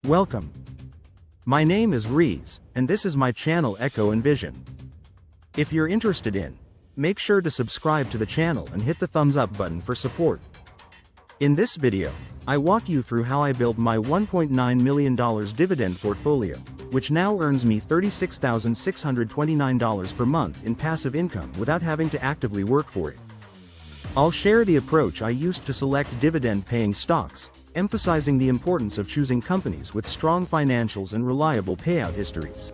Welcome. My name is Reaz, and this is my channel Echo Envision. If you're interested in, make sure to subscribe to the channel and hit the thumbs up button for support. In this video, I walk you through how I built my $1.9 million dividend portfolio, which now earns me $36,629 per month in passive income without having to actively work for it. I'll share the approach I used to select dividend-paying stocks, emphasizing the importance of choosing companies with strong financials and reliable payout histories.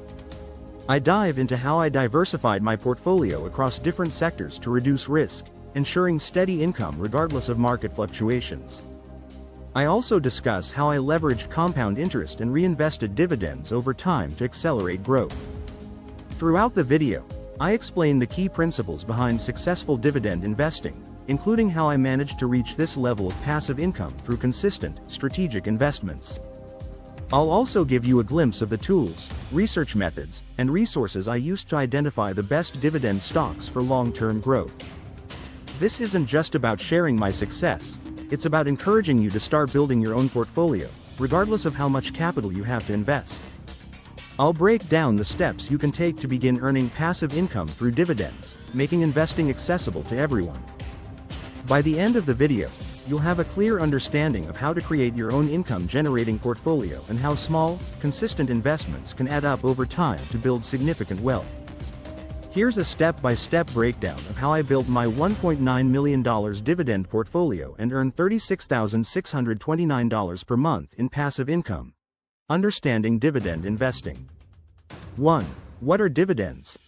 I dive into how I diversified my portfolio across different sectors to reduce risk, ensuring steady income regardless of market fluctuations. I also discuss how I leveraged compound interest and reinvested dividends over time to accelerate growth. Throughout the video, I explain the key principles behind successful dividend investing, including how I managed to reach this level of passive income through consistent, strategic investments. I'll also give you a glimpse of the tools, research methods, and resources I used to identify the best dividend stocks for long-term growth. This isn't just about sharing my success, it's about encouraging you to start building your own portfolio, regardless of how much capital you have to invest. I'll break down the steps you can take to begin earning passive income through dividends, making investing accessible to everyone. By the end of the video, you'll have a clear understanding of how to create your own income-generating portfolio and how small, consistent investments can add up over time to build significant wealth. Here's a step-by-step breakdown of how I built my $1.9 million dividend portfolio and earned $36,629 per month in passive income. Understanding dividend investing. 1. What are dividends?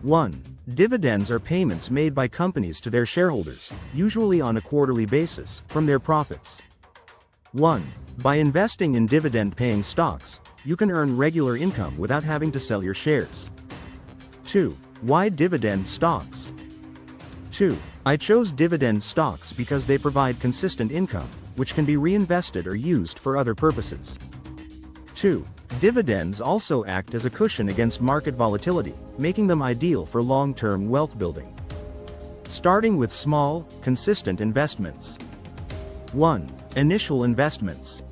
1. Dividends are payments made by companies to their shareholders, usually on a quarterly basis, from their profits. 1. By investing in dividend-paying stocks, you can earn regular income without having to sell your shares. 2. Why dividend stocks? 2. I chose dividend stocks because they provide consistent income, which can be reinvested or used for other purposes. 2. Dividends also act as a cushion against market volatility, making them ideal for long-term wealth building. Starting with small, consistent investments. 1. Initial investments.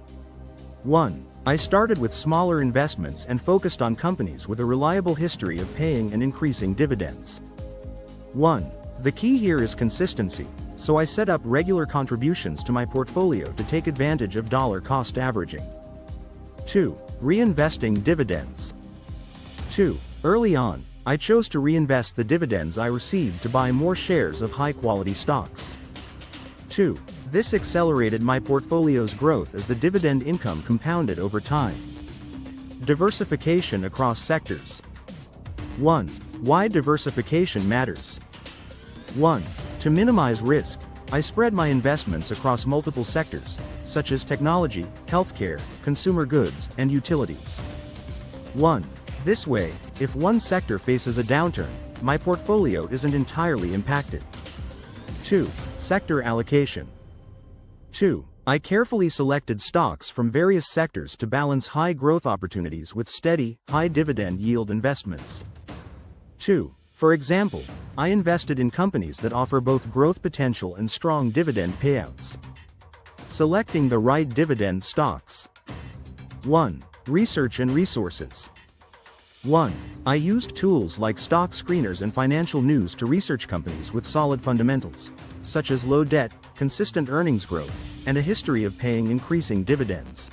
1. I started with smaller investments and focused on companies with a reliable history of paying and increasing dividends. 1. The key here is consistency, so I set up regular contributions to my portfolio to take advantage of dollar-cost averaging. 2. Reinvesting dividends. 2. Early on, I chose to reinvest the dividends I received to buy more shares of high-quality stocks. 2. This accelerated my portfolio's growth as the dividend income compounded over time. Diversification across sectors. 1. Why diversification matters. 1. To minimize risk, I spread my investments across multiple sectors, such as technology, healthcare, consumer goods, and utilities. 1. This way, if one sector faces a downturn, my portfolio isn't entirely impacted. 2. Sector allocation. 2. I carefully selected stocks from various sectors to balance high growth opportunities with steady, high dividend yield investments. 2. For example, I invested in companies that offer both growth potential and strong dividend payouts. Selecting the right dividend stocks. 1. Research and resources. 1. I used tools like stock screeners and financial news to research companies with solid fundamentals, such as low debt, consistent earnings growth, and a history of paying increasing dividends.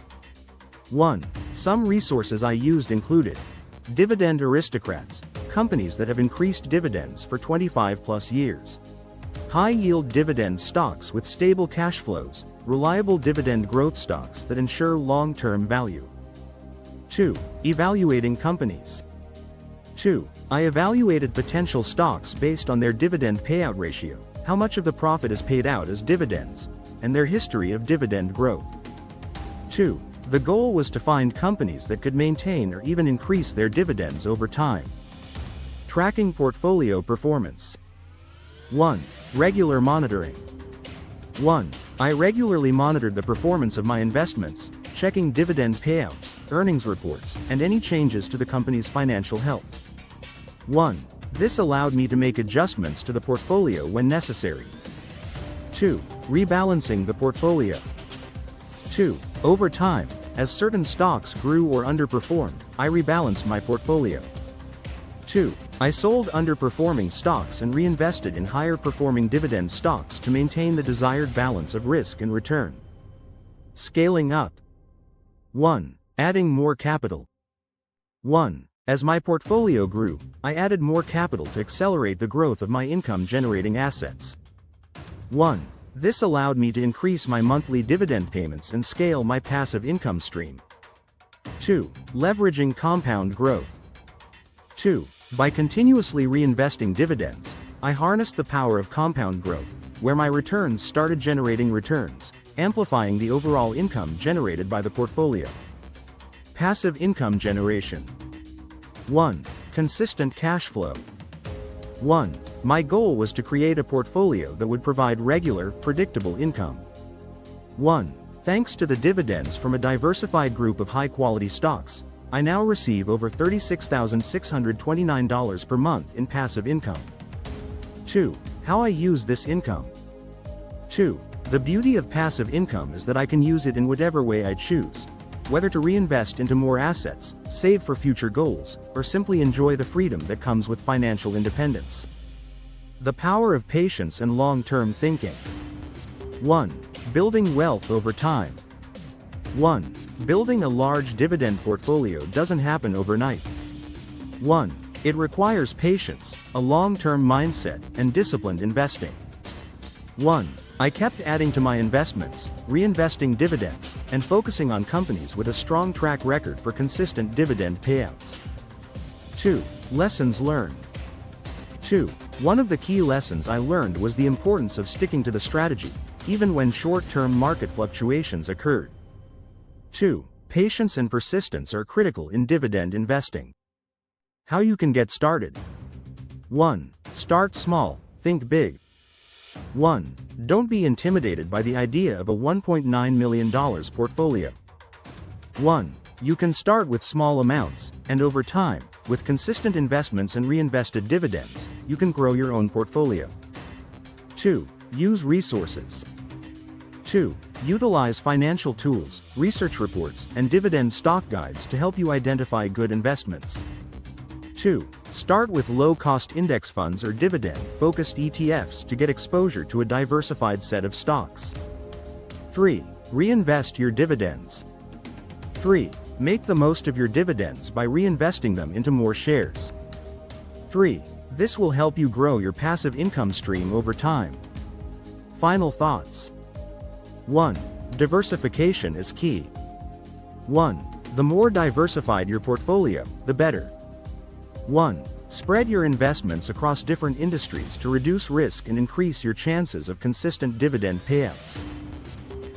1. Some resources I used included Dividend Aristocrats, companies that have increased dividends for 25+ years. High-yield dividend stocks with stable cash flows, reliable dividend growth stocks that ensure long-term value. 2. Evaluating companies. 2. I evaluated potential stocks based on their dividend payout ratio, how much of the profit is paid out as dividends, and their history of dividend growth. 2. The goal was to find companies that could maintain or even increase their dividends over time. Tracking portfolio performance. 1. Regular monitoring. 1. I regularly monitored the performance of my investments, checking dividend payouts, earnings reports, and any changes to the company's financial health. 1. This allowed me to make adjustments to the portfolio when necessary. 2. Rebalancing the portfolio. 2. Over time, As certain stocks grew or underperformed, I rebalanced my portfolio. 2. I sold underperforming stocks and reinvested in higher-performing dividend stocks to maintain the desired balance of risk and return. Scaling up. 1. Adding more capital. 1. As my portfolio grew, I added more capital to accelerate the growth of my income-generating assets. 1. This allowed me to increase my monthly dividend payments and scale my passive income stream. 2. Leveraging compound growth. 2. By continuously reinvesting dividends, I harnessed the power of compound growth, where my returns started generating returns, amplifying the overall income generated by the portfolio. Passive income generation. 1. Consistent cash flow. 1. My goal was to create a portfolio that would provide regular, predictable income. 1. Thanks to the dividends from a diversified group of high-quality stocks, I now receive over $36,629 per month in passive income. 2. How I use this income. 2. The beauty of passive income is that I can use it in whatever way I choose, whether to reinvest into more assets, save for future goals, or simply enjoy the freedom that comes with financial independence. The power of patience and long-term thinking. 1. Building wealth over time. 1. Building a large dividend portfolio doesn't happen overnight. 1. It requires patience, a long-term mindset, and disciplined investing. 1. I kept adding to my investments, reinvesting dividends, and focusing on companies with a strong track record for consistent dividend payouts. 2. Lessons learned. 2. One of the key lessons I learned was the importance of sticking to the strategy, even when short-term market fluctuations occurred. 2. Patience and persistence are critical in dividend investing. How you can get started. 1. Start small, think big. 1. Don't be intimidated by the idea of a $1.9 million portfolio. 1. You can start with small amounts, and over time, with consistent investments and reinvested dividends, you can grow your own portfolio. 2. Use resources. 2. Utilize financial tools, research reports, and dividend stock guides to help you identify good investments. 2. Start with low-cost index funds or dividend-focused ETFs to get exposure to a diversified set of stocks. 3. Reinvest your dividends. 3. Make the most of your dividends by reinvesting them into more shares. 3. This will help you grow your passive income stream over time. Final thoughts. 1. Diversification is key. 1. The more diversified your portfolio, the better. 1. Spread your investments across different industries to reduce risk and increase your chances of consistent dividend payouts.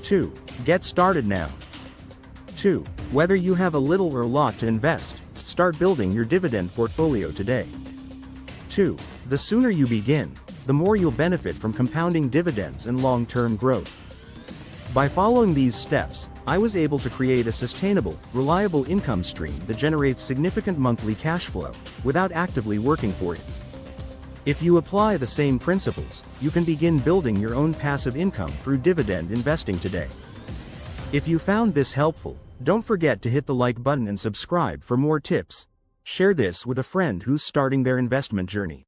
2. Get started now. 2. Whether you have a little or a lot to invest, start building your dividend portfolio today. 2. The sooner you begin, the more you'll benefit from compounding dividends and long-term growth. By following these steps, I was able to create a sustainable, reliable income stream that generates significant monthly cash flow, without actively working for it. If you apply the same principles, you can begin building your own passive income through dividend investing today. If you found this helpful, don't forget to hit the like button and subscribe for more tips. Share this with a friend who's starting their investment journey.